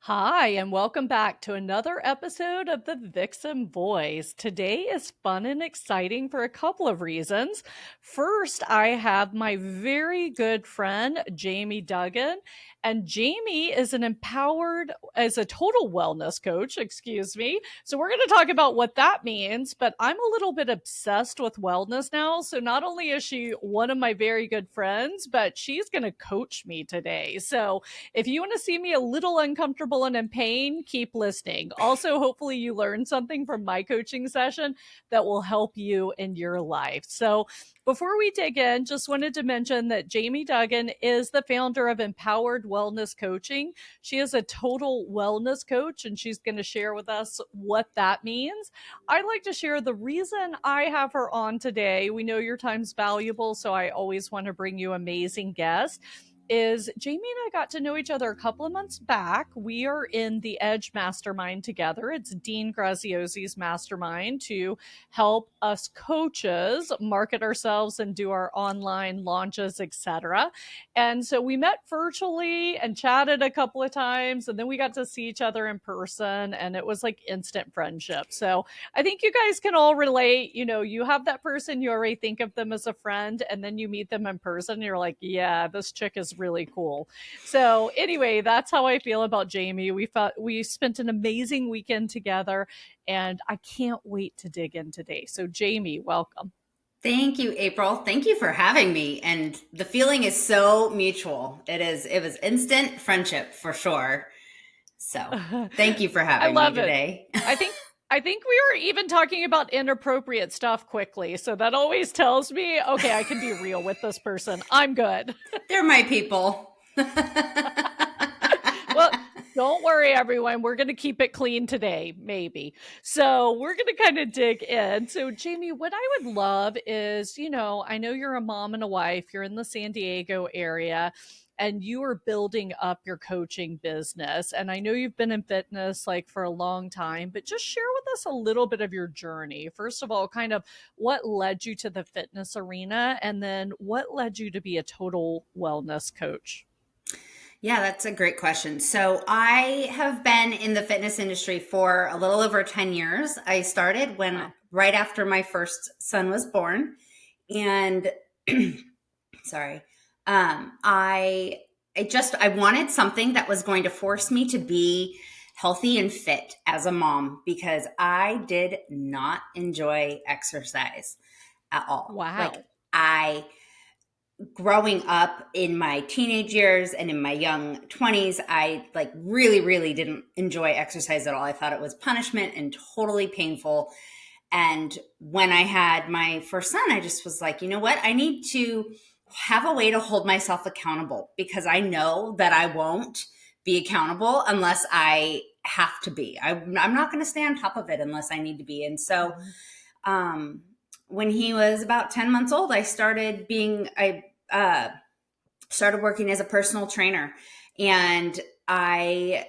Hi, and welcome back to another episode of the Vixen Voice. Today is fun and exciting for a couple of reasons. First, I have my very good friend, Jaime Duggan, and Jaime is as a total wellness coach, excuse me. So, we're going to talk about what that means, but I'm a little bit obsessed with wellness now. So, not only is she one of my very good friends, but she's going to coach me today. So, if you want to see me a little uncomfortable and in pain, keep listening. Also, hopefully, you learned something from my coaching session that will help you in your life. So, before we dig in, just wanted to mention that Jaime Duggan is the founder of Empowered Wellness Coaching. She is a total wellness coach, and she's going to share with us what that means. I'd like to share the reason I have her on today. We know your time's valuable, so I always want to bring you amazing guests. Is Jaime and I got to know each other a couple of months back. We are in the Edge Mastermind together. It's Dean Graziosi's mastermind to help us coaches market ourselves and do our online launches, etc. And so we met virtually and chatted a couple of times, and then we got to see each other in person, and it was like instant friendship. So I think you guys can all relate. You have that person, you already think of them as a friend, and then you meet them in person, and you're like, yeah, this chick is really cool. So anyway, that's how I feel about Jaime. We spent an amazing weekend together, and I can't wait to dig in today. So Jaime, welcome. Thank you, April. Thank you for having me. And the feeling is so mutual. It was instant friendship for sure. So thank you for I having me love it. today. I think I think we were even talking about inappropriate stuff quickly. So that always tells me, okay, I can be real with this person. I'm good. They're my people. Well, don't worry, everyone. We're going to keep it clean today, maybe. So, we're going to kind of dig in. So, Jaime, what I would love is, I know you're a mom and a wife, you're in the San Diego area, and you are building up your coaching business. And I know you've been in fitness like for a long time, but just share with us a little bit of your journey. First of all, kind of what led you to the fitness arena, and then what led you to be a total wellness coach? Yeah, that's a great question. So I have been in the fitness industry for a little over 10 years. I started when Wow. right after my first son was born. And sorry. I wanted something that was going to force me to be healthy and fit as a mom because I did not enjoy exercise at all. Like Wow. I growing up in my teenage years and in my young 20s, I like really didn't enjoy exercise at all. I thought it was punishment and totally painful. And when I had my first son, I just was like, you know what? I need to have a way to hold myself accountable because I know that I won't be accountable unless I have to be. I'm not going to stay on top of it unless I need to be. And so, Mhm. um, when he was about 10 months old, I started working as a personal trainer, and I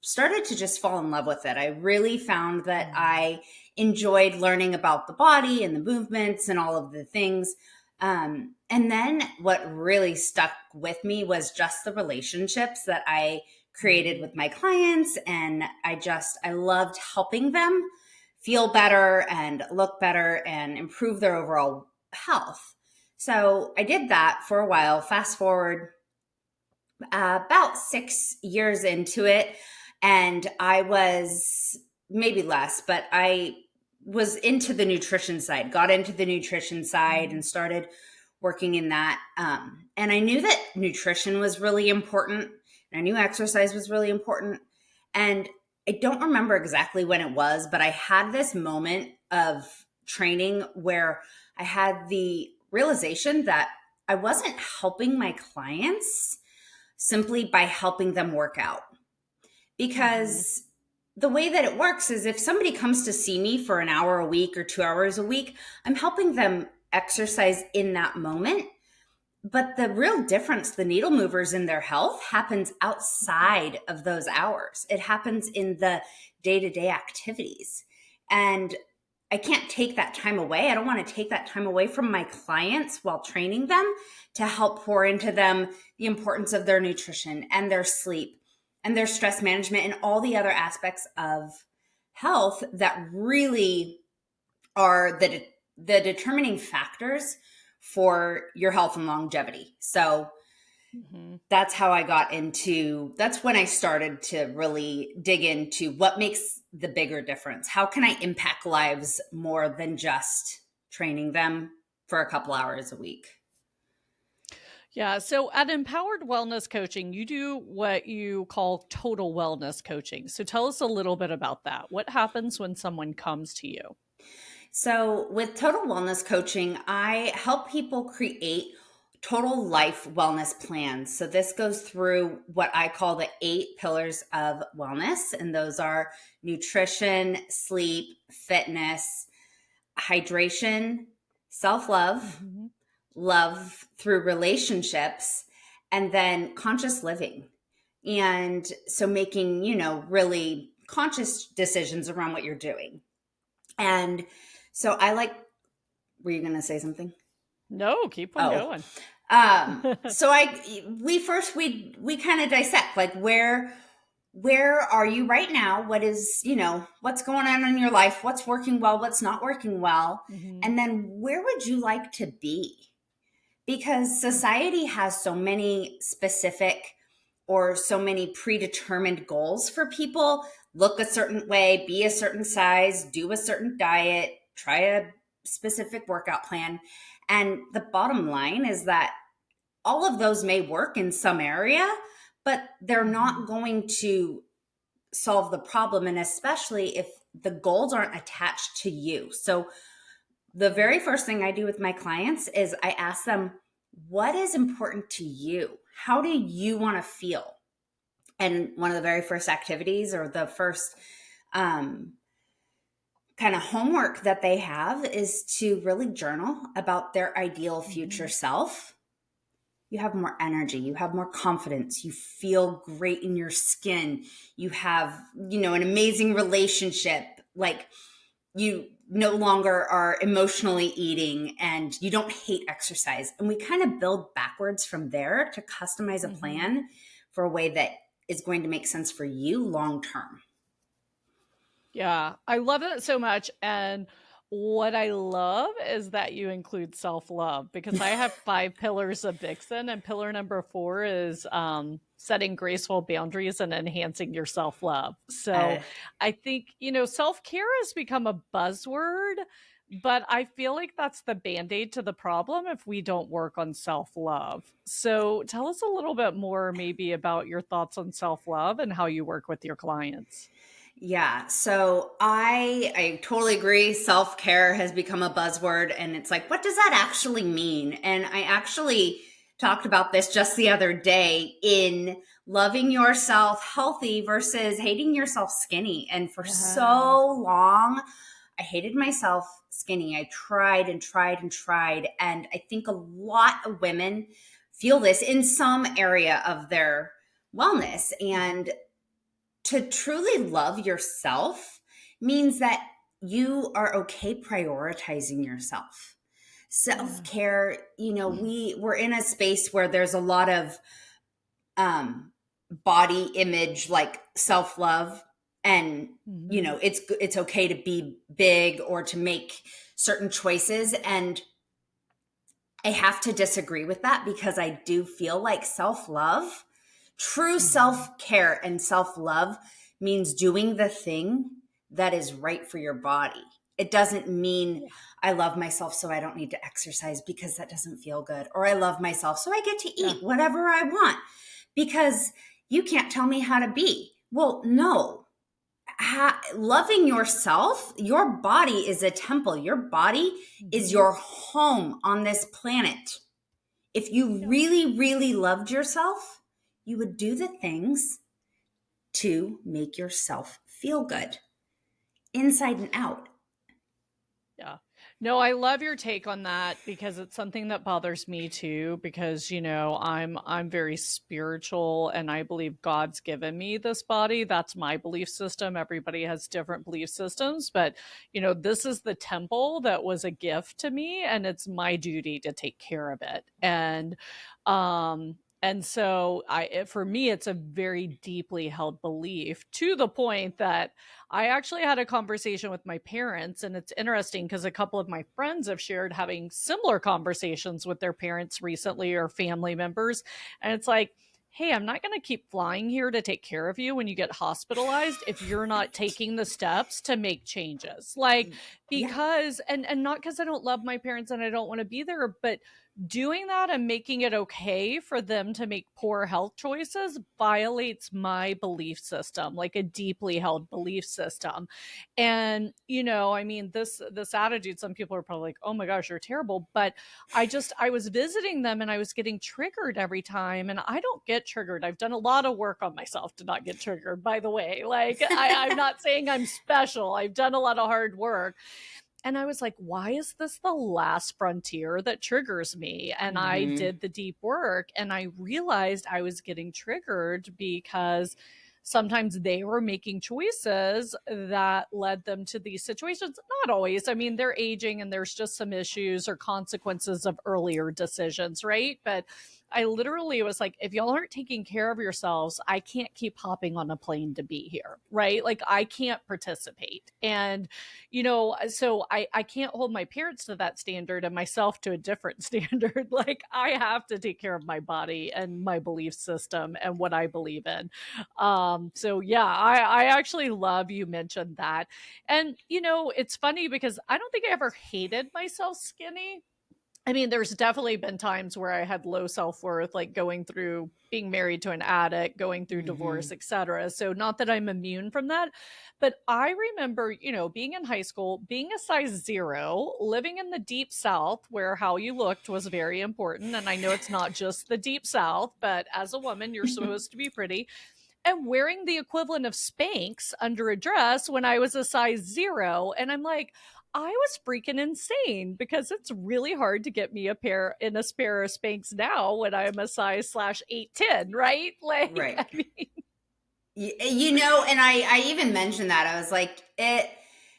started to just fall in love with it. I really found that Mm. I enjoyed learning about the body and the movements and all of the things. And then what really stuck with me was just the relationships that I created with my clients. And I loved helping them feel better and look better and improve their overall health. So I did that for a while. Fast forward about 6 years into it, and I was maybe less, but I was into the nutrition side, got into the nutrition side Mm. and started working in that. And I knew that nutrition was really important, and I knew exercise was really important. And I don't remember exactly when it was, but I had this moment of training where I had the realization that I wasn't helping my clients simply by helping them work out. Mhm. Because the way that it works is if somebody comes to see me for an hour a week or 2 hours a week, I'm helping them exercise in that moment. But the real difference, the needle movers in their health, happens outside of those hours. It happens in the day to day activities. And I can't take that time away. I don't want to take that time away from my clients while training them to help pour into them the importance of their nutrition and their sleep and their stress management and all the other aspects of health that really are the determining factors for your health and longevity. So Mhm. that's how I got into, that's when I started to really dig into what makes the bigger difference. How can I impact lives more than just training them for a couple hours a week? Yeah. So at Empowered Wellness Coaching, you do what you call total wellness coaching. So tell us a little bit about that. What happens when someone comes to you? So, with total wellness coaching, I help people create total life wellness plans. So, this goes through what I call the 8 pillars of wellness, and those are nutrition, sleep, fitness, hydration, self love, Mhm. love through relationships, and then conscious living. And so, making, really conscious decisions around what you're doing. And so I like, were you going to say something? No, keep on Oh, going. so we kind of dissect like where are you right now? What is, what's going on in your life? What's working well? What's not working well? Mhm. And then where would you like to be? Because society has so many specific or so many predetermined goals for people. Look a certain way, be a certain size, do a certain diet, try a specific workout plan. And the bottom line is that all of those may work in some area, but they're not Mhm. going to solve the problem. And especially if the goals aren't attached to you. So, the very first thing I do with my clients is I ask them, what is important to you? How do you want to feel? And one of the very first activities or the first um, kind of homework that they have is to really journal about their ideal future Mhm. self. You have more energy, you have more confidence, you feel great in your skin, you have, an amazing relationship. Like, you no longer are emotionally eating and you don't hate exercise. And we kind of build backwards from there to customize a Mhm. plan for a way that is going to make sense for you long term. Yeah, I love that so much, and what I love is that you include self-love because I have 5 pillars of Vixen, and pillar number 4 is, setting graceful boundaries and enhancing your self-love. So, Uh, I think, self-care has become a buzzword, but I feel like that's the Band-Aid to the problem if we don't work on self-love. So, tell us a little bit more maybe about your thoughts on self-love and how you work with your clients. yeah, so I totally agree. Self care has become a buzzword, and it's like, what does that actually mean? And I actually talked about this just the other day in loving yourself healthy versus hating yourself skinny. And for Yeah. so long, I hated myself skinny. I tried and tried and tried. And I think a lot of women feel this in some area of their wellness. Mhm. And to truly love yourself means that you are okay prioritizing yourself. Yeah. Self-care, we're in a space where there's a lot of um body image, like self-love, and Mhm. it's okay to be big or to make certain choices. And I have to disagree with that because I do feel like self-love, true Mhm. self-care and self-love means doing the thing that is right for your body. It doesn't mean Yeah. I love myself so I don't need to exercise because that doesn't feel good, or I love myself so I get to Yeah. eat whatever I want because you can't tell me how to be. Well, no. Loving yourself, your body is a temple. Your body is Mhm. your home on this planet. If you Yeah. really, really loved yourself, you would do the things to make yourself feel good inside and out. Yeah. No, I love your take on that because it's something that bothers me too because I'm very spiritual and I believe God's given me this body. That's my belief system. Everybody has different belief systems, but this is the temple that was a gift to me and it's my duty to take care of it. Um And so for me, it's a very deeply held belief, to the point that I actually had a conversation with my parents. And it's interesting because a couple of my friends have shared having similar conversations with their parents recently, or family members. And it's like, hey, I'm not going to keep flying here to take care of you when you get hospitalized if you're not Right. taking the steps to make changes. Like, Yeah. because, and not because I don't love my parents and I don't want to be there, but doing that and making it okay for them to make poor health choices violates my belief system, like a deeply held belief system. And I mean, this attitude, some people are probably like, oh my gosh, you're terrible. But I was visiting them and I was getting triggered every time. And I don't get triggered. I've done a lot of work on myself to not get triggered, by the way. Like, I'm not saying I'm special. I've done a lot of hard work. And I was like, why is this the last frontier that triggers me? And I Hmm. did the deep work and I realized I was getting triggered because sometimes they were making choices that led them to these situations. Not always. I mean, they're aging and there's just some issues or consequences of earlier decisions, right? But I literally was like, if y'all aren't taking care of yourselves, I can't keep hopping on a plane to be here, right? Like, I can't participate. And so I can't hold my parents to that standard and myself to a different standard. Like, I have to take care of my body and my belief system and what I believe in. So yeah, I actually love you mentioned that. And it's funny because I don't think I ever hated myself skinny. I mean, there's definitely been times where I had low self-worth, like going through being married to an addict, going through divorce, Hmm. etc. So not that I'm immune from that, but I remember, being in high school, being a size 0, living in the deep south where how you looked was very important. And I know it's not just the deep south, but as a woman, you're supposed to be pretty, and wearing the equivalent of Spanx under a dress when I was a size 0. And I'm like, I was freaking insane because it's really hard to get me a spare of Spanx now when I'm a size slash 8'10", right? Like, Right. I mean, And I even mentioned that. I was like,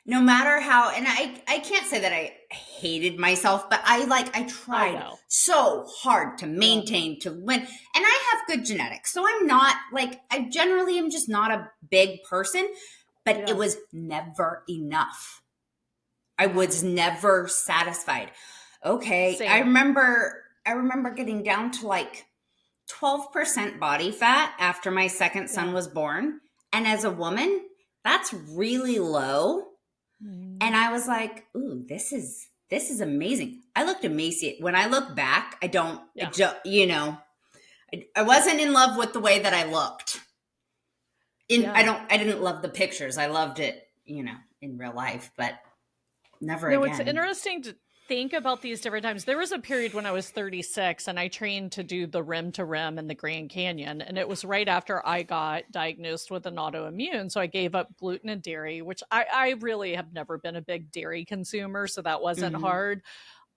no matter how, and I can't say that I hated myself, but I I tried know. so hard to Yeah. maintain, to win. And I have good genetics. So I'm not like, I generally am just not a big person, but it Yeah. was never enough. I was Right. never satisfied. Okay. Same. I remember getting down to like 12% body fat after my second son Yeah. was born. And as a woman, that's really low. And Mm. I was like, ooh, this is amazing. I looked emaciated. When I look back, Yeah. I wasn't in love with the way that I looked. Yeah. I didn't love the pictures. I loved it, in real life, but never No, it's again. interesting to think about these different times. There was a period when I was 36 and I trained to do the rim to rim in the Grand Canyon. And it was right after I got diagnosed with an autoimmune. So I gave up gluten and dairy, which I really have never been a big dairy consumer. So that wasn't Hmm. hard.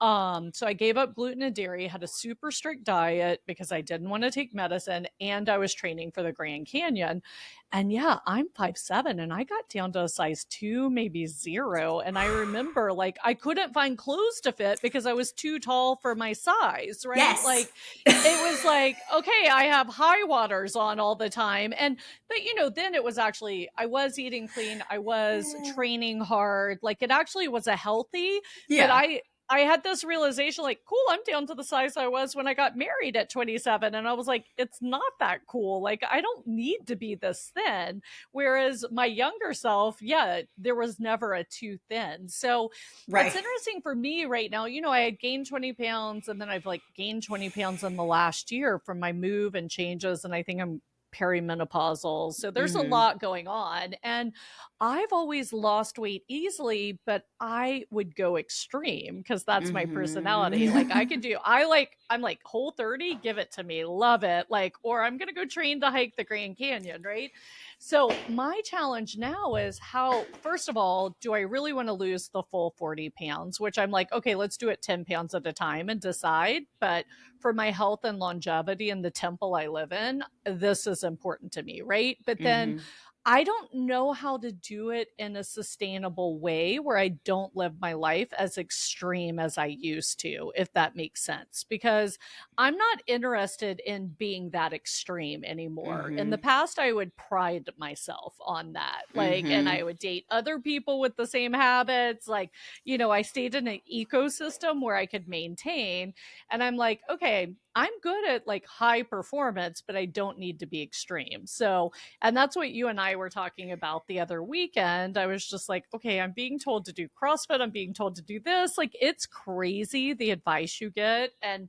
So I gave up gluten and dairy, had a super strict diet because I didn't want to take medicine, and I was training for the Grand Canyon. And yeah, I'm 5'7" and I got down to a size 2, maybe 0. And I remember, like, I couldn't find clothes to fit because I was too tall for my size, right? Yes. Like, it was like, okay, I have high waters on all the time. But then it was actually, I was eating clean, I was training hard. Like, it actually was a healthy, but Yeah. I had this realization, like, cool, I'm down to the size I was when I got married at 27. And I was like, it's not that cool. Like, I don't need to be this thin. Whereas my younger self, yeah, there was never a too thin. So it's Right. interesting for me right now. I had gained 20 pounds and then I've like gained 20 pounds in the last year from my move and changes. And I think I'm perimenopausal. So there's a Hmm. lot going on. And I've always lost weight easily, but I would go extreme because that's my personality. Like, Hmm. I'm like whole 30, give it to me, love it. Like, or I'm going to go train to hike the Grand Canyon, right? So my challenge now is, how, first of all, do I really want to lose the full 40 pounds, which I'm like, okay, let's do it 10 pounds at a time and decide. But for my health and longevity in the temple I live in, this is important to me, right? But then Hmm. I don't know how to do it in a sustainable way where I don't live my life as extreme as I used to, if that makes sense. Because I'm not interested in being that extreme anymore. In the Mm-hmm. past, I would pride myself on that. Like, and Mm-hmm. I would date other people with the same habits. Like, I stayed in an ecosystem where I could maintain. And I'm like, okay, I'm good at like high performance, but I don't need to be extreme. So, and that's what you and I were talking about the other weekend. I was just like, okay, I'm being told to do CrossFit. I'm being told to do this. Like, it's crazy the advice you get. And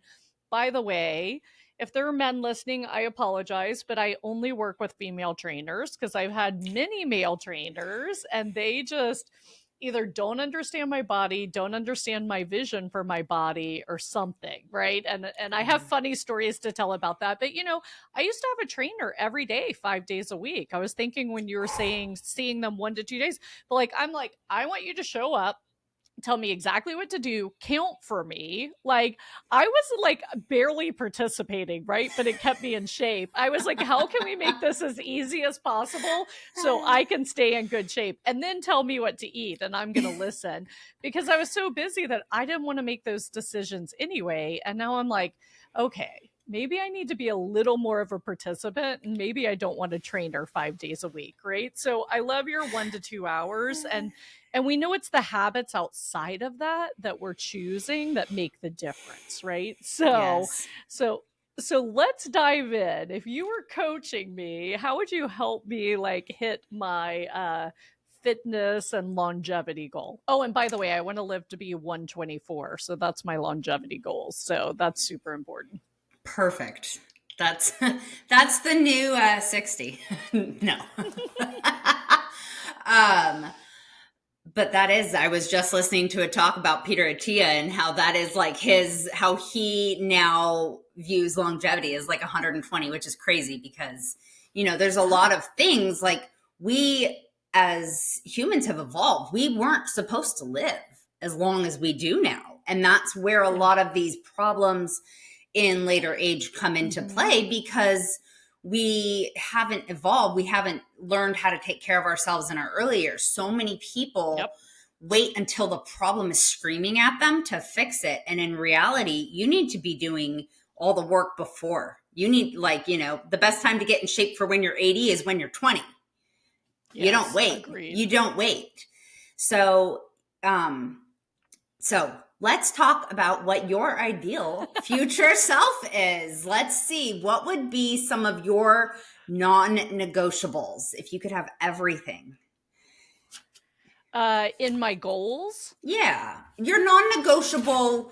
by the way, if there are men listening, I apologize, but I only work with female trainers because I've had many male trainers and they just either don't understand my body, don't understand my vision for my body or something, right? And I have Yeah. funny stories to tell about that. But I used to have a trainer every day, 5 days a week. I was thinking when you were saying seeing them 1 to 2 days, but like, I'm like, I want you to show up, tell me exactly what to do, count for me. Like, I was like barely participating, right? But it kept me in shape. I was like, how can we make this as easy as possible so I can stay in good shape? And then tell me what to eat and I'm going to listen, because I was so busy that I didn't want to make those decisions anyway. And now I'm like, okay, maybe I need to be a little more of a participant and maybe I don't want to train her 5 days a week, right? So I love your 1 to 2 hours, and we know it's the habits outside of that that we're choosing that make the difference, right? Yes. So let's dive in. If you were coaching me, how would you help me like hit my fitness and longevity goal? Oh, and by the way, I want to live to be 124, so that's my longevity goals. So that's super important. Perfect. That's that's the new 60. No. um but that is, I was just listening to a talk about Peter Attia and how that is like his, how he now views longevity as like 120, which is crazy because, there's a Yeah. lot of things like we as humans have evolved. We weren't supposed to live as long as we do now. And that's where a Yeah. lot of these problems in later age come into Mm-hmm. play because we haven't evolved. We haven't learned how to take care of ourselves in our early years. So many people Yep. wait until the problem is screaming at them to fix it. And in reality, you need to be doing all the work before. You need, like, the best time to get in shape for when you're 80 is when you're 20. You don't Yes. wait. Agreed. You don't wait. So, um, so let's talk about what your ideal future self is. Let's see, what would be some of your non-negotiables if you could have everything? In my goals, Yeah, your non-negotiable.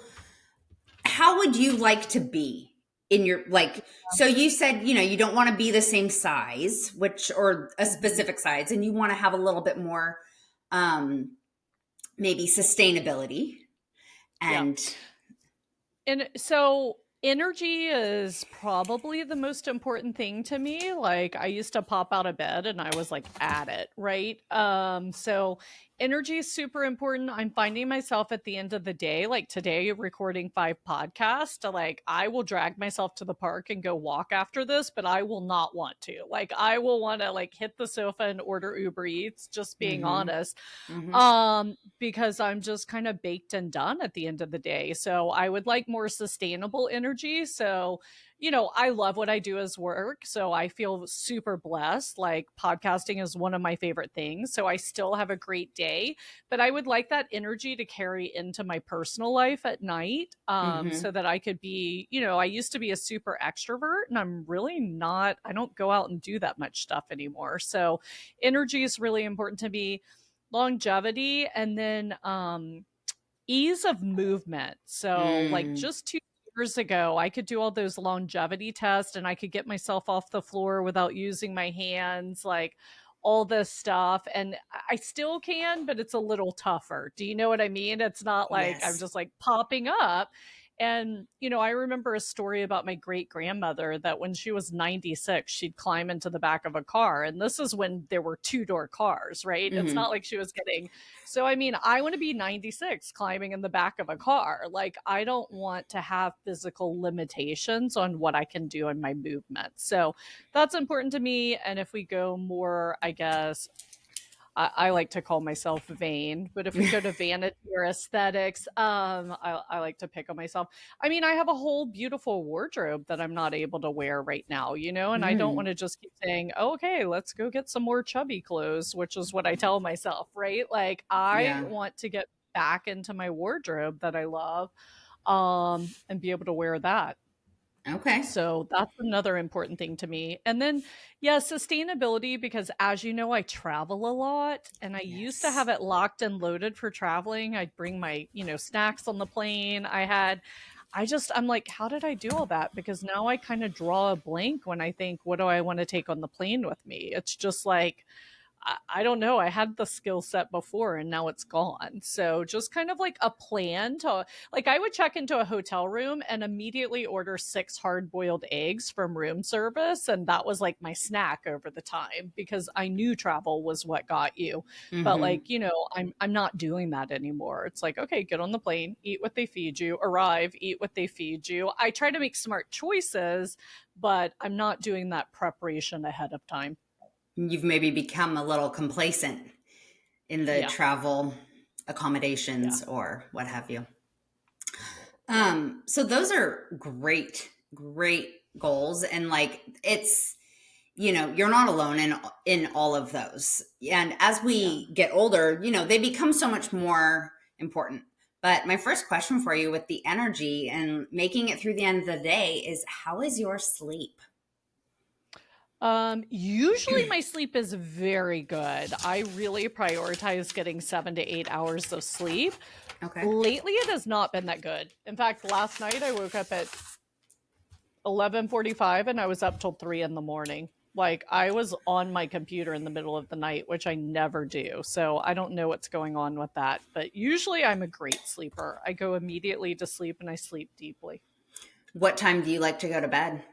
How would you like to be in your, like? So you said you don't want to be the same size, which, or a mhm. specific size, and you want to have a little bit more, um, maybe sustainability Yeah. and. And so energy is probably the most important thing to me. Like, I used to pop out of bed and I was like at it, right? So energy is super important. I'm finding myself at the end of the day, like today recording 5 podcasts, like I will drag myself to the park and go walk after this, but I will not want to. Like, I will want to like hit the sofa and order Uber Eats, just being Mm-hmm. honest. Mm-hmm. Because I'm just kind of baked and done at the end of the day. So I would like more sustainable energy. So, I love what I do as work. So I feel super blessed. Like, podcasting is one of my favorite things. So I still have a great day, but I would like that energy to carry into my personal life at night, Mm-hmm. so that I could be, I used to be a super extrovert and I'm really not, I don't go out and do that much stuff anymore. So energy is really important to me, longevity, and then ease of movement. So like Mm. just 2 years ago, I could do all those longevity tests and I could get myself off the floor without using my hands, like all this stuff. And I still can, but it's a little tougher. Do you know what I mean? It's not like I'm Yes. just like popping up. And, I remember a story about my great grandmother that when she was 96, she'd climb into the back of a car. And this is when there were two-door cars, right? It's Mm-hmm. not like she was getting. So, I mean, I want to be 96 climbing in the back of a car. Like, I don't want to have physical limitations on what I can do in my movement. So, that's important to me. And if we go more, I guess, I like to call myself vain, but if we go to vanity or aesthetics, I like to pick on myself. I mean, I have a whole beautiful wardrobe that I'm not able to wear right now, and I don't want Mm. to just keep saying, oh, okay, let's go get some more chubby clothes, which is what I tell myself, right? Like, I Yeah. want to get back into my wardrobe that I love, and be able to wear that. Okay. So that's another important thing to me. And then, yeah, sustainability, because as you know, I travel a lot and I used to Yes. have it locked and loaded for traveling. I'd bring my, snacks on the plane. I'm like, how did I do all that? Because now I kind of draw a blank when I think, what do I want to take on the plane with me? It's just like, I don't know. I had the skill set before and now it's gone. So just kind of like a plan to, like, I would check into a hotel room and immediately order 6 hard-boiled eggs from room service. And that was like my snack over the time because I knew travel was what got you. But Mm-hmm. like, I'm not doing that anymore. It's like, okay, get on the plane, eat what they feed you, arrive, eat what they feed you. I try to make smart choices, but I'm not doing that preparation ahead of time. You've maybe become a little complacent in the Yeah. travel Yeah. accommodations or what have you. So those are great, great goals. And like it's, you're not alone in all of those. And as Yeah. we get older, they become so much more important. But my first question for you with the energy and making it through the end of the day is how is your sleep? Usually my sleep is very good. I really prioritize getting 7 to 8 hours of sleep. Okay. Lately, it has not been that good. In fact, last night I woke up at 11:45 and I was up till 3 in the morning. Like I was on my computer in the middle of the night, which I never do. So I don't know what's going on with that. But usually I'm a great sleeper. I go immediately to sleep and I sleep deeply. What time do you like to go to bed?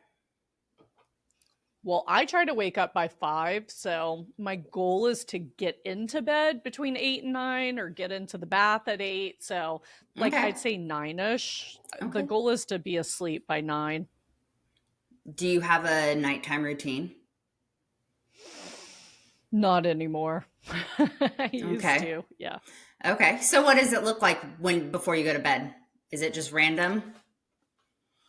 Well, I try to wake up by 5, so my goal is to get into bed between 8 and 9 or get into the bath at 8. So, like Okay. I'd say 9ish. The Okay. goal is to be asleep by 9. Do you have a nighttime routine? Not anymore. I used Okay. to. Yeah. Okay. So what does it look like when before you go to bed? Is it just random?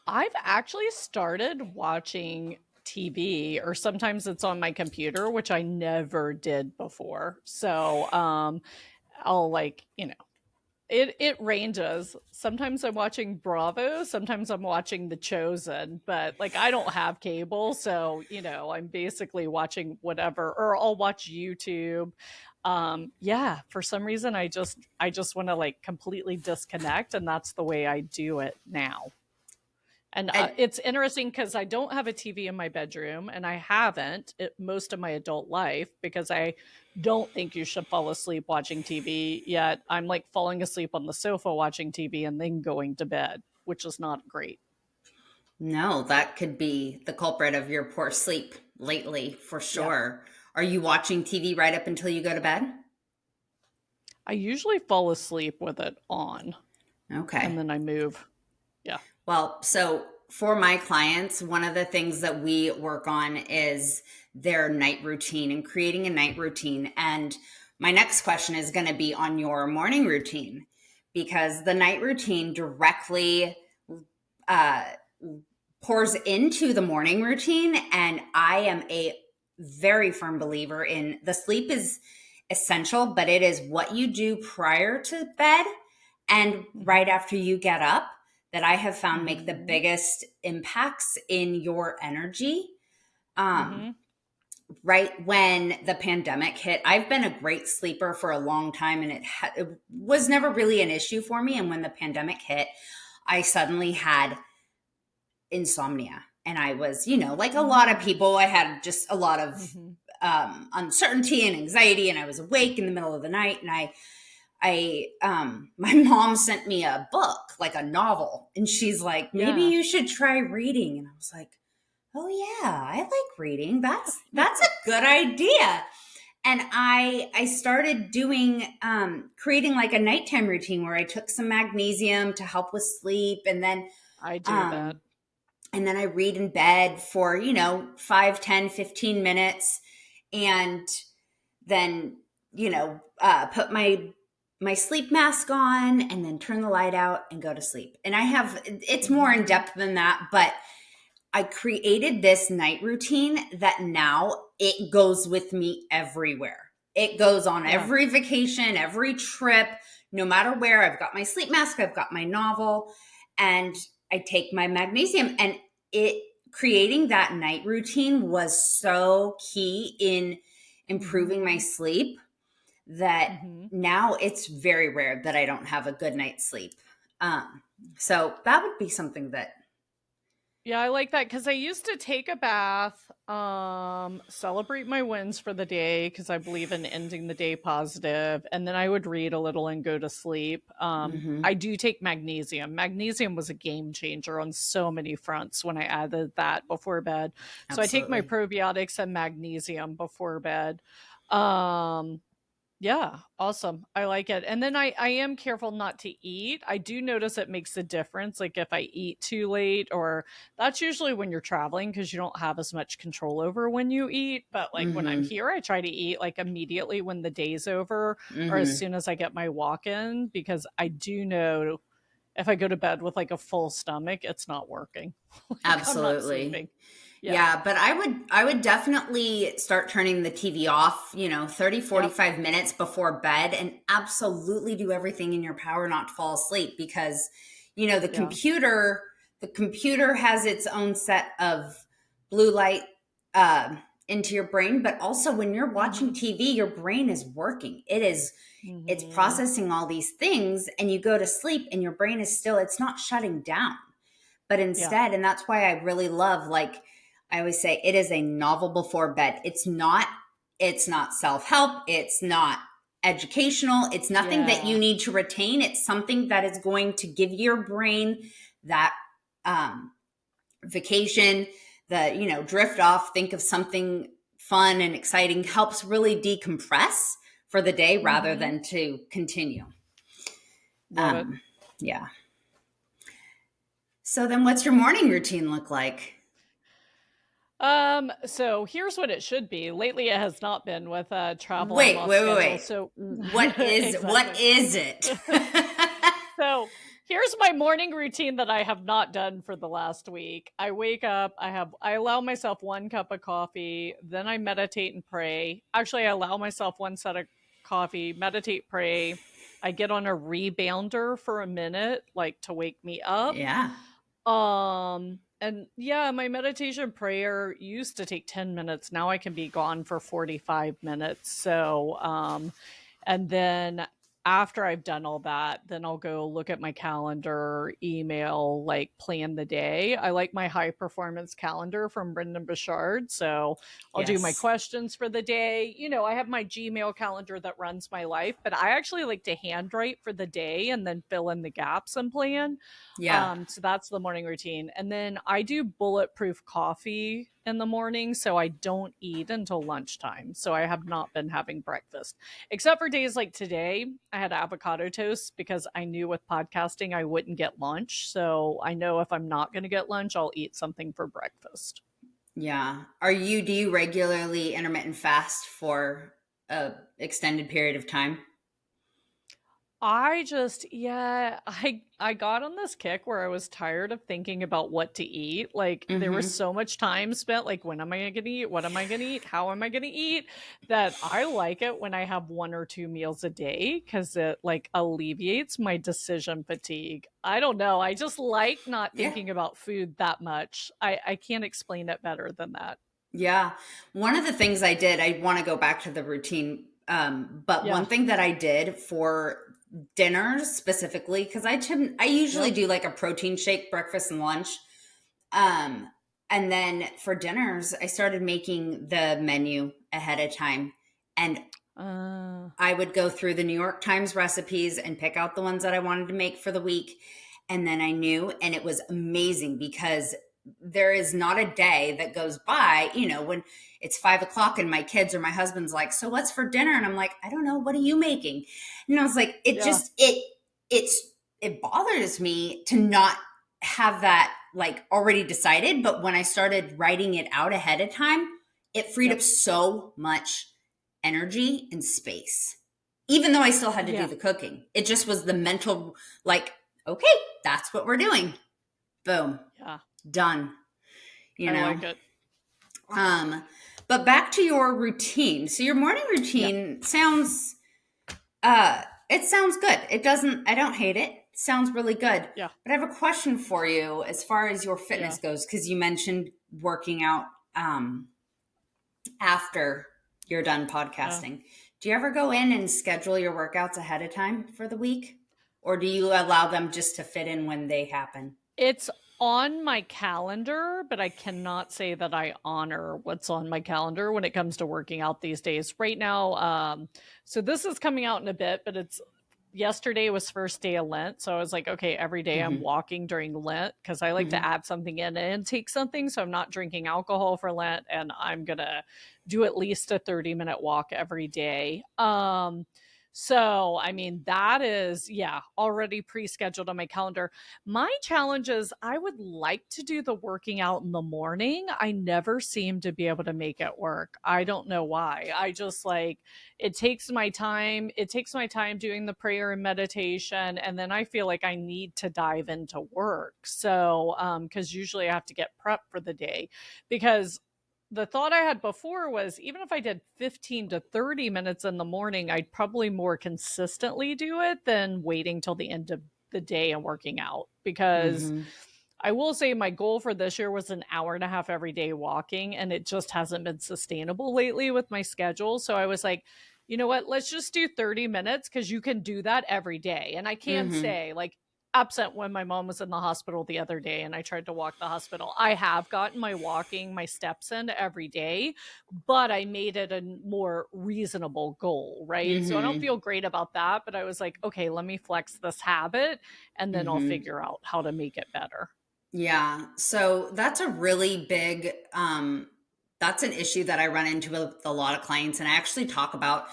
I've actually started watching TV or sometimes it's on my computer, which I never did before. So, I'll like, it ranges. Sometimes I'm watching Bravo, sometimes I'm watching The Chosen, but like I don't have cable, so I'm basically watching whatever, or I'll watch YouTube. Yeah, for some reason I just want to like completely disconnect, and that's the way I do it now. And And it's interesting because I don't have a TV in my bedroom, and I haven't most of my adult life because I don't think you should fall asleep watching TV. Yet I'm like falling asleep on the sofa watching TV and then going to bed, which is not great. no, that could be the culprit of your poor sleep lately, for Yeah. sure. Are you watching TV right up until you go to bed? I usually fall asleep with it on and Okay. then I move. Yeah. Well, so for my clients, one of the things that we work on is their night routine and creating a night routine. And my next question is going to be on your morning routine because the night routine directly uh, pours into the morning routine. And I am a very firm believer in the sleep is essential, but it is what you do prior to bed and right Hmm. after you get up that I have found make the Hmm. biggest impacts in your energy. Um, Hmm. right when the pandemic hit, I've been a great sleeper for a long time and it was never really an issue for me. And when the pandemic hit, I suddenly had insomnia. And I was, like a lot of Hmm. people, I had just a lot of Hmm. uncertainty and anxiety, and I was awake in the middle of the night. And my mom sent me a book, like a novel, and she's like, maybe Yeah. you should try reading. And I was like, oh yeah, I like reading. That's a good idea. And I started doing creating like a nighttime routine where I took some magnesium to help with sleep, I do that. um, and then I read in bed for 5, 10, 15 minutes, and then put my sleep mask on, and then turn the light out and go to sleep. And it's more in Mhm. depth than that, but I created this night routine that now it goes with me everywhere. It goes on Yeah. every vacation, every trip, no matter where. I've got my sleep mask, I've got my novel, and I take my magnesium. And it creating that night routine was so key in improving my Mhm. sleep that Mhm. now it's very rare that I don't have a good night's sleep. So that would be something that. Yeah, I like that because I used to take a bath, celebrate my wins for the day because I believe in ending the day positive, and then I would read a little and go to sleep. Mhm. I do take magnesium. Magnesium was a game changer on so many fronts when I added that before bed. So I take my Absolutely. probiotics and magnesium before bed. Um, Yeah, awesome. I like it. And then I am careful not to eat. I do notice it makes a difference. Like if I eat too late, or that's usually when you're traveling because you don't have as much control over when you eat. But like when I'm Mhm. here, I try to eat like immediately when the day's over or as Mhm. soon as I get my walk in because I do know if I go to bed with like a full stomach, it's not working. Like I'm not Absolutely. sleeping. Yeah. Yeah, but I would definitely start turning the TV off, 30, Yep. 45 minutes before bed, and absolutely do everything in your power not to fall asleep, because the Yeah. computer has its own set of blue light uh, into your brain, but also when you're watching Mm-hmm. TV, your brain is working. It's Mm-hmm. processing all these things, and you go to sleep and your brain is still, it's not shutting down. But Yeah. instead, and that's why I really love, like I always say, it is a novel before bed. It's not self-help, it's not educational, it's nothing that you Yeah. need to retain. It's something that is going to give your brain that um vacation, the drift off, think of something fun and exciting, helps really decompress for the day rather Mm-hmm. than to continue. Love it. um yeah. So then what's your morning routine look like? So here's what it should be. Lately it has not been with travel. I'm Wait, off wait, wait, schedule. wait. So What exactly. is it? So here's my morning routine that I have not done for the last week. I wake up, I allow myself one cup of coffee, then I meditate and pray. Actually, I allow myself one set of coffee, meditate, pray. I get on a rebounder for a minute, like to wake me up. Yeah. And yeah, my meditation prayer used to take 10 minutes. Now I can be gone for 45 minutes. And then after I've done all that, then I'll go look at my calendar, email, like plan the day. I like my high performance calendar from Brendan Bouchard. So I'll do my Yes. questions for the day. I have my Gmail calendar that runs my life, but I actually like to handwrite for the day and then fill in the gaps and plan. Yeah. So that's the morning routine. And then I do bulletproof coffee in the morning. So I don't eat until lunchtime. So I have not been having breakfast, except for days like today. I had avocado toast because I knew with podcasting I wouldn't get lunch. So I know if I'm not going to get lunch, I'll eat something for breakfast. Yeah. Do you regularly intermittent fast for a extended period of time? I got on this kick where I was tired of thinking about what to eat. Like there was Mm-hmm. so much time spent like when am I going to eat? What am I going to eat? How am I going to eat? That I like it when I have one or two meals a day cuz it like alleviates my decision fatigue. I don't know. I just like not Yeah. thinking about food that much. I can't explain it better than that. Yeah. One of the things I want to go back to the routine. But Yeah. one thing that I did for dinners specifically, because I usually Yep. do like a protein shake, breakfast and lunch. Um, and then for dinners, I started making the menu ahead of time. And I would go through the New York Times recipes and pick out the ones that I wanted to make for the week. And then I knew, and it was amazing because there is not a day that goes by, when it's 5 o'clock and my kids or my husband's like, so what's for dinner? And I'm like, I don't know. What are you making? And I was like, Yeah. it bothers me to not have that like already decided. But when I started writing it out ahead of time, it freed up Yep. so much energy and space. Even though I still had to do Yeah. the cooking, it just was the mental, like, okay, that's what we're doing. Boom, Yeah. done. You I know. like it. But back to your routine. So your morning Yeah. routine sounds, it sounds good. I don't hate it. It sounds really good. Yeah. But I have a question for you as far as your Yeah. fitness goes, because you mentioned working out after you're done Yeah. podcasting. Do you ever go in and schedule your workouts ahead of time for the week? Or do you allow them just to fit in when they happen? It's on my calendar, but I cannot say that I honor what's on my calendar when it comes to working out these days. Right now, so this is coming out in a bit, but it's yesterday was first day of Lent. So I was like, okay, every day I'm Mm-hmm. walking during Lent because I like to Mm-hmm. add something in and take something. So I'm not drinking alcohol for Lent, and I'm gonna do at least a 30-minute walk every day. So I mean that is, yeah, already pre-scheduled on my calendar. My challenge is I would like to do the working out in the morning. I never seem to be able to make it work. I don't know why. I just like it takes my time. It takes my time doing the prayer and meditation, and then I feel like I need to dive into work. So, because usually I have to get prep for the day, because the thought I had before was even if I did 15 to 30 minutes in the morning, I'd probably more consistently do it than waiting till the end of the day and working out. Because Mm-hmm. I will say my goal for this year was an hour and a half every day walking, and it just hasn't been sustainable lately with my schedule. So I was like, you know what? Let's just do 30 minutes because you can do that every day. And I can Mm-hmm. say, like, absent when my mom was in the hospital the other day and I tried to walk the hospital, I have gotten my steps in every day, but I made it a more reasonable goal, right? So I don't Mm-hmm. feel great about that, but I was like, okay, let me flex this habit and then I'll Mm-hmm. figure out how to make it better. Yeah. So that's a really big, that's an issue that I run into with a lot of clients. And I actually talk about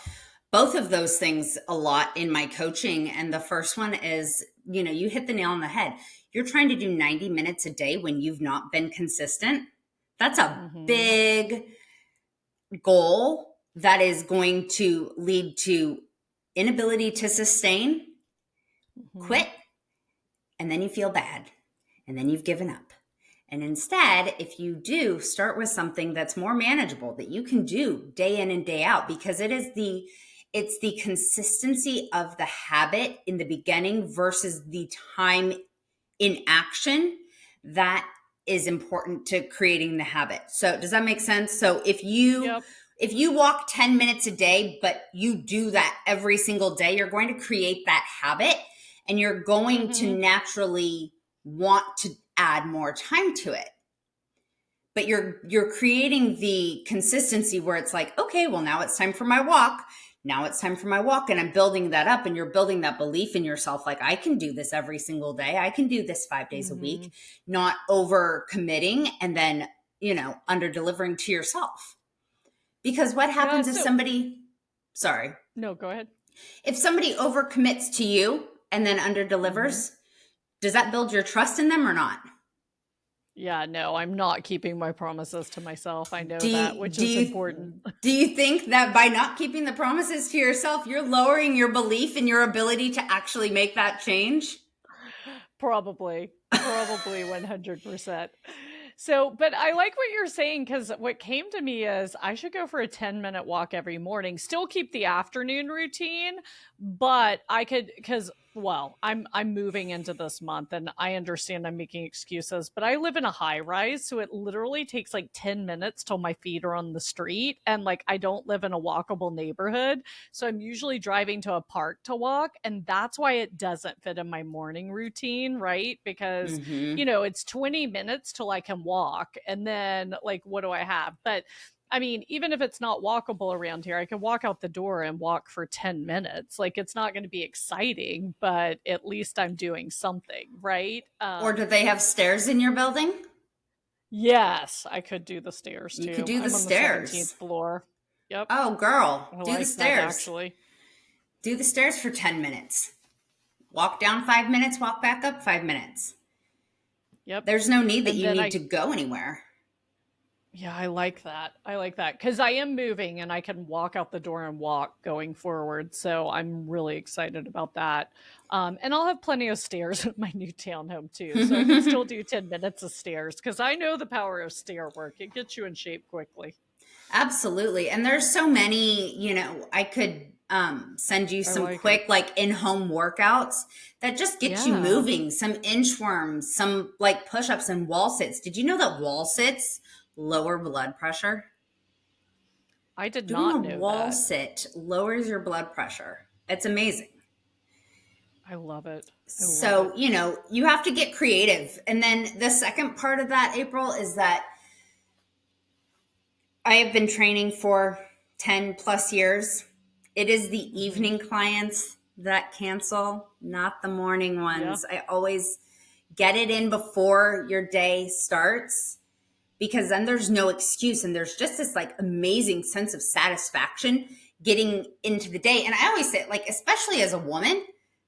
both of those things a lot in my coaching. And the first one is, you hit the nail on the head. You're trying to do 90 minutes a day when you've not been consistent. That's a Mm-hmm. big goal that is going to lead to inability to sustain, Mm-hmm. quit, and then you feel bad, and then you've given up. And instead, if you do start with something that's more manageable that you can do day in and day out, because it's the consistency of the habit in the beginning versus the time in action that is important to creating the habit. So does that make sense? So Yep. if you walk 10 minutes a day, but you do that every single day, you're going to create that habit and you're going to Mm-hmm. naturally want to add more time to it. But you're creating the consistency where it's like, okay, well now it's time for my walk. Now it's time for my walk. And I'm building that up and you're building that belief in yourself. Like I can do this every single day. I can do this 5 days a Mm-hmm. week, not over committing and then, under delivering to yourself. Because what Yeah. happens if So, somebody, sorry, no, go ahead. if somebody overcommits to you and then under Mm-hmm. delivers, does that build your trust in them or not? Yeah, no, I'm not keeping my promises to myself. I Do know that, you, which do is you important. do you think that by not keeping the promises to yourself, you're lowering your belief in your ability to actually make that change? Probably 100%. So, but I like what you're saying because what came to me is I should go for a 10-minute walk every morning, still keep the afternoon routine, but I could, because, well, I'm moving into this month and I understand I'm making excuses, but I live in a high rise, so it literally takes like 10 minutes till my feet are on the street. And like I don't live in a walkable neighborhood. So I'm usually driving to a park to walk. And that's why it doesn't fit in my morning routine, right? Because, Mm-hmm. it's 20 minutes till I can walk. And then, like, what do I have? But I mean, even if it's not walkable around here, I can walk out the door and walk for 10 minutes. Like, it's not going to be exciting, but at least I'm doing something, right? Or do they have stairs in your building? Yes, I could do the stairs You could too. do the I'm on the stairs. 17th floor. Yep. Oh, girl, I do the like that stairs. actually. Do the stairs for 10 minutes. Walk down 5 minutes, walk back up 5 minutes. Yep. There's no need that And you then need to go anywhere. yeah, I like that. I like that because I am moving and I can walk out the door and walk going forward. So I'm really excited about that. And I'll have plenty of stairs at my new townhome too. So I can still do 10 minutes of stairs because I know the power of stair work. It gets you in shape quickly. Absolutely. And there's so many, I could send you I some like it. quick, like in-home workouts that just get you Yeah, moving, some inchworms, some like push-ups and wall sits. Did you know that wall sits lower blood pressure? I did Doing a not know wall that. sit lowers your blood pressure. It's amazing. I love it. I love So, it. you have to get creative. And then the second part of that, April, is that I have been training for 10 plus years. It is the Hmm. evening clients that cancel, not the morning Yeah. ones. I always get it in before your day starts, because then there's no excuse and there's just this like amazing sense of satisfaction getting into the day. And I always say, like, especially as a woman,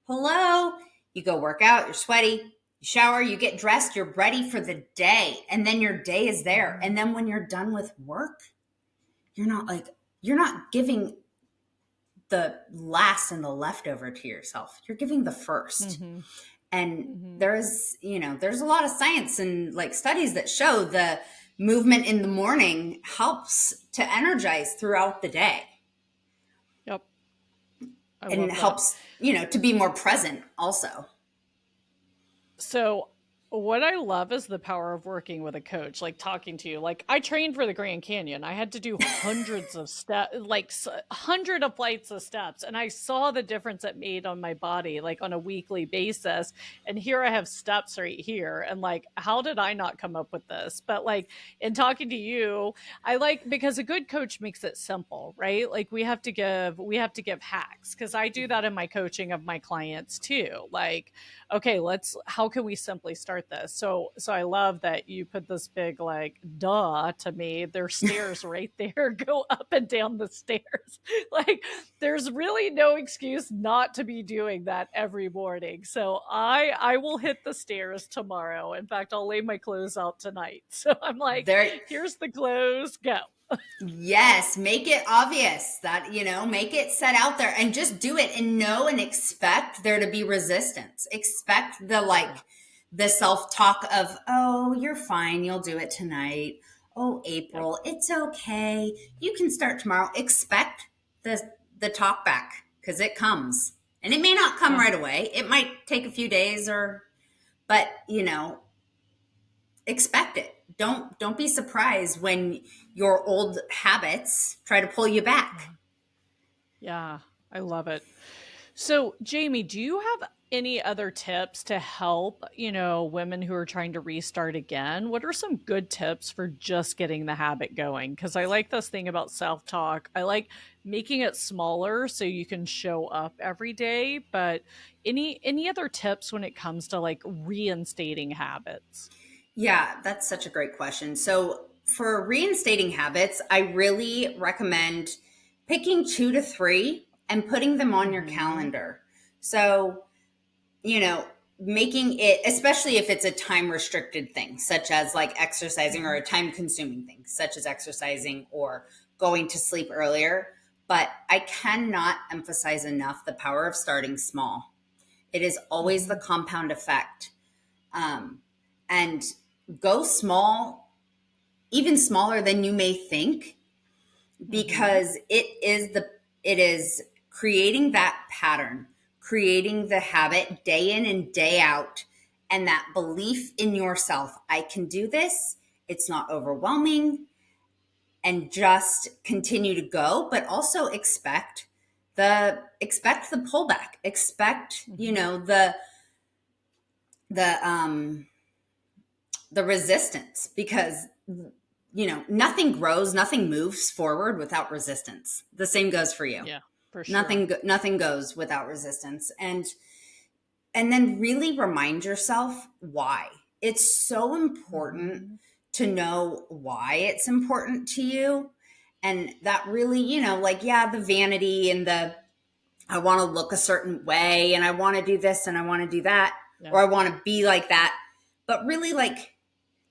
hello, you go work out, you're sweaty, you shower, you get dressed, you're ready for the day, and then your day is there. Hmm. And then when you're done with work, you're not giving the last and the leftover to yourself. You're giving the first. Hmm. And Hmm. there's a lot of science and like studies that show the movement in the morning helps to energize throughout the day Yep. I and love that. helps, to be more present also. So what I love is the power of working with a coach, like talking to you. Like I trained for the Grand Canyon. I had to do hundreds of steps, like 100 of flights of steps, and I saw the difference it made on my body, like on a weekly basis. And here I have steps right here, and like, how did I not come up with this? But like in talking to you, I like because a good coach makes it simple, right? Like we have to give hacks because I do that in my coaching of my clients too. Like okay, how can we simply start this? So I love that you put this big like duh to me. There's stairs right there. Go up and down the stairs. Like there's really no excuse not to be doing that every morning. So I will hit the stairs tomorrow. In fact, I'll lay my clothes out tonight. So I'm like, There, here's the clothes, go. yes, make it obvious that, make it set out there and just do it and know and expect there to be resistance. Expect Yeah. the self-talk of, oh, you're fine, you'll do it tonight. Oh, Yep. April, it's okay. You can start tomorrow. Expect the talk back because it comes. And it may not come Yeah. right away. It might take a few days but expect it. Don't be surprised when your old habits try to pull you back. Yeah. I love it. So, Jamie, do you have any other tips to help, women who are trying to restart again? What are some good tips for just getting the habit going? Because I like this thing about self talk. I like making it smaller so you can show up every day. But any other tips when it comes to like reinstating habits? Yeah, that's such a great question. So, for reinstating habits, I really recommend picking 2 to 3 and putting them on your Hmm. calendar. So, you know, making it, especially if it's a time restricted thing, such as like exercising, or Hmm. a time consuming thing, such as exercising or going to sleep earlier. But I cannot emphasize enough the power of starting small. It is always the Hmm. compound effect. Um, and go small, even smaller than you may think, Hmm. because it is creating that pattern, creating the habit day in and day out, and that belief in yourself. I can do this. It's not overwhelming, and just continue to go, but also expect the pullback. Expect, Hmm. the resistance, because nothing grows, nothing moves forward without resistance. The same goes for you. Yeah, for sure. Nothing goes without resistance. And then really remind yourself why. It's so important Mm-hmm. to know why it's important to you. And that really, like, yeah, the vanity and the, I want to look a certain way and I want to do this and I want to do that, Yeah. or I want to be like that. But really, like,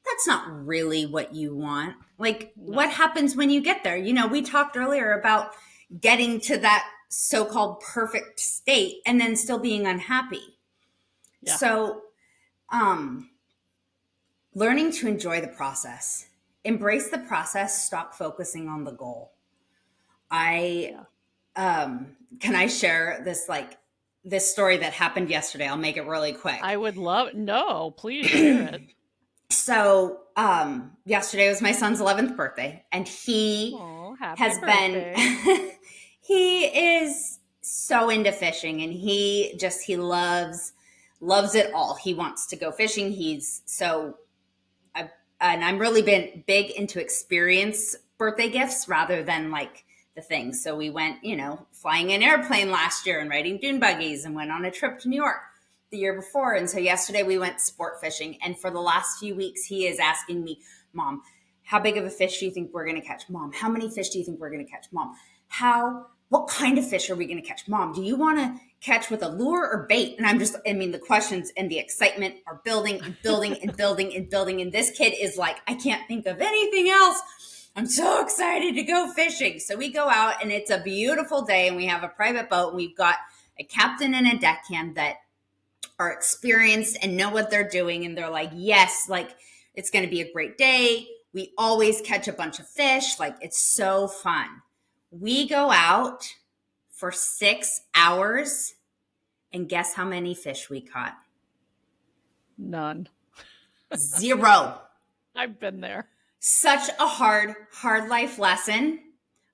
that's not really what you want. Like, what No. happens when you get there? We talked earlier about getting to that so-called perfect state and then still being unhappy. Yeah. So, um, learning to enjoy the process, embrace the process, stop focusing on the goal. I, Yeah. can I share this story that happened yesterday? I'll make it really quick. I would love, no, please share it. So, yesterday was my son's 11th birthday, and he Oh, happy has been, birthday. he is so into fishing, and he loves it all. He wants to go fishing. And I'm really been big into experience birthday gifts rather than like the things. So we went, flying an airplane last year and riding dune buggies, and went on a trip to New York the year before. And so yesterday we went sport fishing. And for the last few weeks, he is asking me, Mom, how big of a fish do you think we're going to catch? Mom, how many fish do you think we're going to catch? Mom, what kind of fish are we going to catch? Mom, do you want to catch with a lure or bait? And the questions and the excitement are building and building and building and building. And this kid is like, I can't think of anything else. I'm so excited to go fishing. So we go out, and it's a beautiful day, and we have a private boat, and we've got a captain and a deckhand that are experienced and know what they're doing. And they're like, yes, like, it's going to be a great day. We always catch a bunch of fish. Like, it's so fun. We go out for 6 hours, and guess how many fish we caught? None. Zero. I've been there. Such a hard life lesson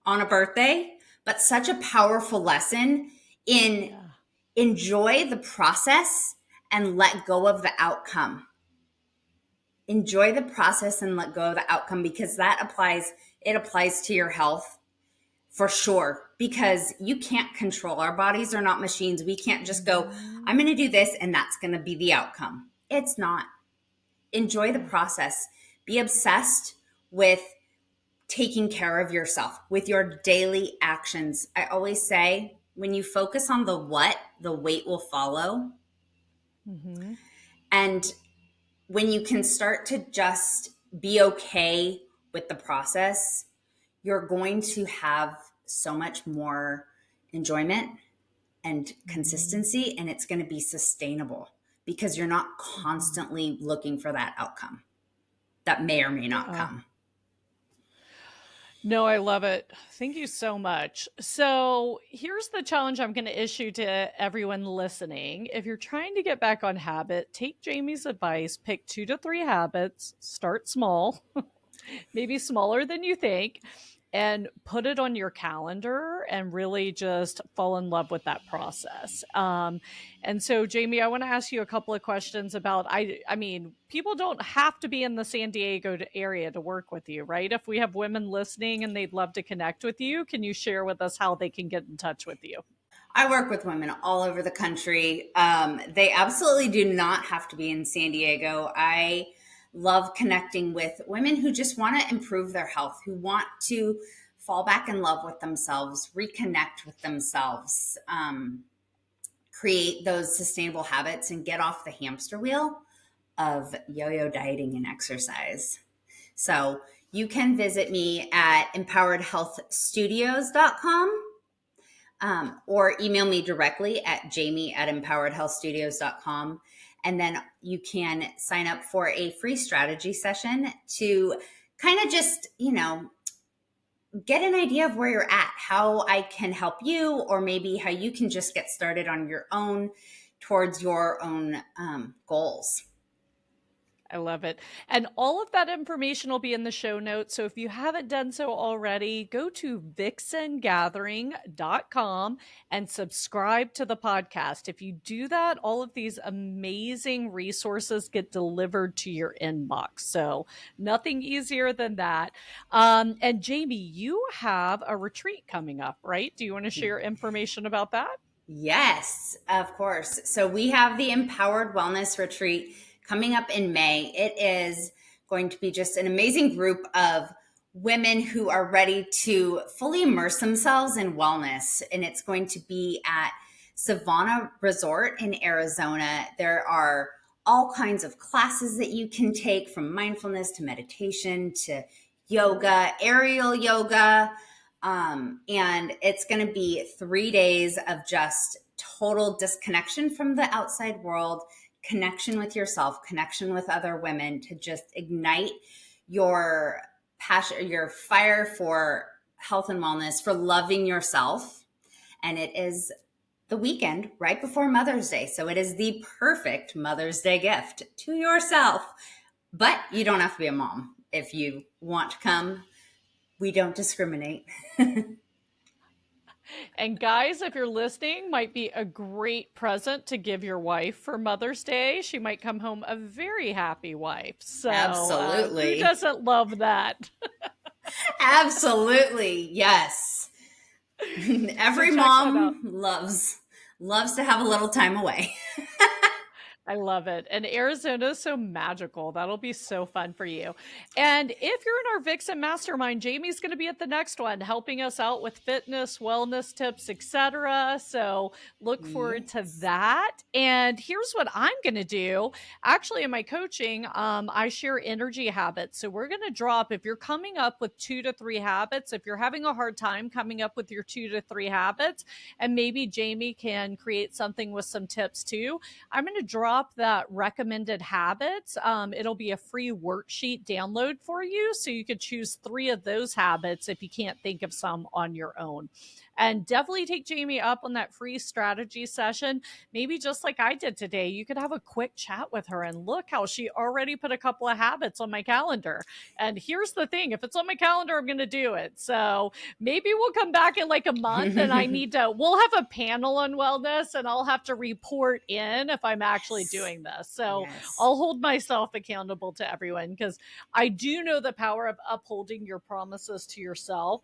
on a birthday, but such a powerful lesson in Yeah. enjoy the process and let go of the outcome. Enjoy the process and let go of the outcome, because it applies to your health for sure, because you can't control. Our bodies are not machines. We can't just go, I'm going to do this and that's going to be the outcome. It's not. Enjoy the process. Be obsessed with taking care of yourself with your daily actions. I always say, when you focus on the what, the weight will follow. Mm-hmm. And when you can start to just be okay with the process, you're going to have so much more enjoyment and consistency, and it's going to be sustainable because you're not constantly looking for that outcome that may or may not Yeah. come. No, I love it. Thank you so much. So, here's the challenge I'm going to issue to everyone listening. If you're trying to get back on habit, take Jaime's advice, pick 2 to 3 habits, start small, maybe smaller than you think, and put it on your calendar and really just fall in love with that process. And so, Jaime, I want to ask you a couple of questions about. I mean, people don't have to be in the San Diego area to work with you, right? If we have women listening and they'd love to connect with you, can you share with us how they can get in touch with you? I work with women all over the country. They absolutely do not have to be in San Diego. I love connecting with women who just want to improve their health, who want to fall back in love with themselves, reconnect with themselves, create those sustainable habits, and get off the hamster wheel of yo-yo dieting and exercise. So you can visit me at empoweredhealthstudios.com. Or email me directly at jamie@empoweredhealthstudios.com. And then you can sign up for a free strategy session to kind of just, get an idea of where you're at, how I can help you, or maybe how you can just get started on your own towards your own goals. I love it. And all of that information will be in the show notes. So if you haven't done so already, go to vixengathering.com and subscribe to the podcast. If you do that, all of these amazing resources get delivered to your inbox. So nothing easier than that. And Jaime, you have a retreat coming up, right? Do you want to share information about that? Yes, of course. So we have the Empowered Wellness Retreat coming up in May. It is going to be just an amazing group of women who are ready to fully immerse themselves in wellness. And it's going to be at Savannah Resort in Arizona. There are all kinds of classes that you can take, from mindfulness to meditation to yoga, aerial yoga. And it's going to be 3 days of just total disconnection from the outside world, connection with yourself, connection with other women, to just ignite your passion, your fire for health and wellness, for loving yourself. And it is the weekend right before Mother's Day. So it is the perfect Mother's Day gift to yourself. But you don't have to be a mom if you want to come. We don't discriminate. And guys, if you're listening, might be a great present to give your wife for Mother's Day. She might come home a very happy wife. So, Absolutely. who doesn't love that? Absolutely. Yes. Every So mom loves to have a little time away. I love it. And Arizona is so magical. That'll be so fun for you. And if you're in our Vixen Mastermind, Jaime's going to be at the next one, helping us out with fitness, wellness tips, etc. So look forward to that. And here's what I'm going to do. Actually, in my coaching, I share energy habits. So we're going to drop, if you're coming up with 2 to 3 habits, if you're having a hard time coming up with your 2 to 3 habits, and maybe Jaime can create something with some tips too, I'm going to drop that recommended habits. It'll be a free worksheet download for you, so you could choose 3 of those habits if you can't think of some on your own. And definitely take Jaime up on that free strategy session. Maybe just like I did today, you could have a quick chat with her, and look how she already put a couple of habits on my calendar. And here's the thing, if it's on my calendar, I'm going to do it. So maybe we'll come back in like a month and we'll have a panel on wellness, and I'll have to report in if I'm actually doing this. So I'll hold myself accountable to everyone, because I do know the power of upholding your promises to yourself.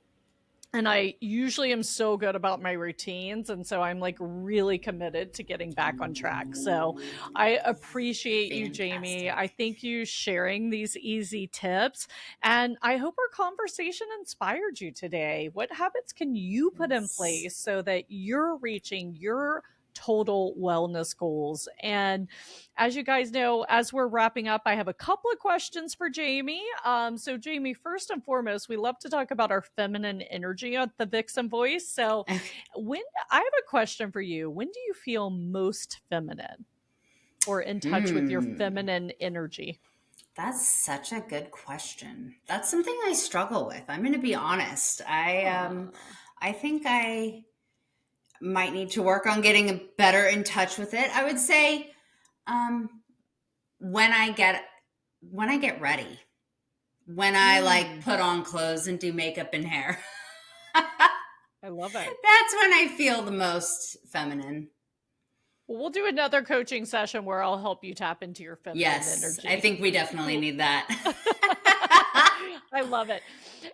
And I usually am so good about my routines. And so I'm like really committed to getting back on track. So I appreciate you, Jaime. I thank you sharing these easy tips. And I hope our conversation inspired you today. What habits can you put in place so that you're reaching your total wellness goals? And as you guys know, as we're wrapping up, I have a couple of questions for Jaime. So Jaime, first and foremost, we love to talk about our feminine energy at the Vixen Voice. So I have a question for you. When do you feel most feminine or in touch with your feminine energy? That's such a good question. That's something I struggle with. I'm going to be honest. I think I might need to work on getting better in touch with it. I would say when I get ready, when I like put on clothes and do makeup and hair. I love it. That's when I feel the most feminine. Well, we'll do another coaching session where I'll help you tap into your feminine energy. I think we definitely need that. I love it.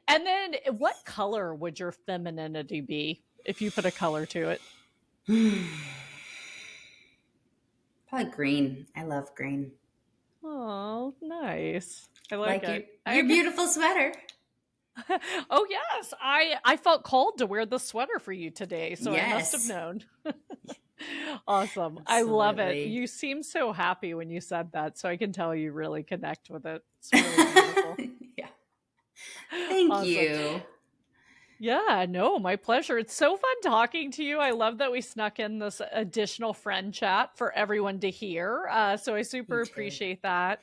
And then what color would your femininity be if you put a color to it? Probably green. I love green. Oh, nice. I like it. Your beautiful sweater. Oh, yes. I felt called to wear the sweater for you today, so I must have known. Awesome. Absolutely. I love it. You seem so happy when you said that, so I can tell you really connect with it. It's really beautiful. Yeah. Thank you. Yeah, no, my pleasure. It's so fun talking to you. I love that we snuck in this additional friend chat for everyone to hear. So I super appreciate that.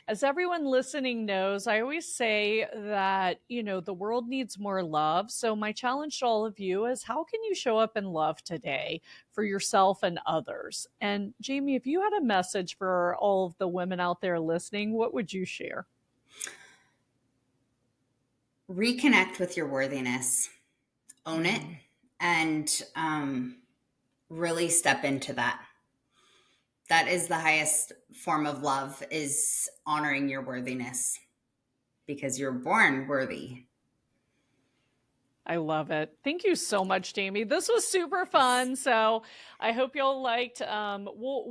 As everyone listening knows, I always say that, the world needs more love. So, my challenge to all of you is how can you show up in love today for yourself and others? And, Jaime, if you had a message for all of the women out there listening, what would you share? Reconnect with your worthiness, own it, Mm. and really step into that. That is the highest form of love, is honoring your worthiness, because you're born worthy. I love it. Thank you so much, Jaime. This was super Yes. fun. So I hope y'all liked.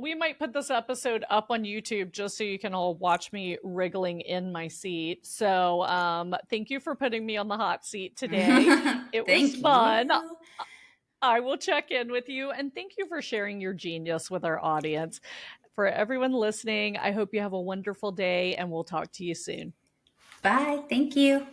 We might put this episode up on YouTube just so you can all watch me wriggling in my seat. So thank you for putting me on the hot seat today. It was Thank fun. you. I will check in with you, and thank you for sharing your genius with our audience. For everyone listening, I hope you have a wonderful day, and we'll talk to you soon. Bye. Thank you.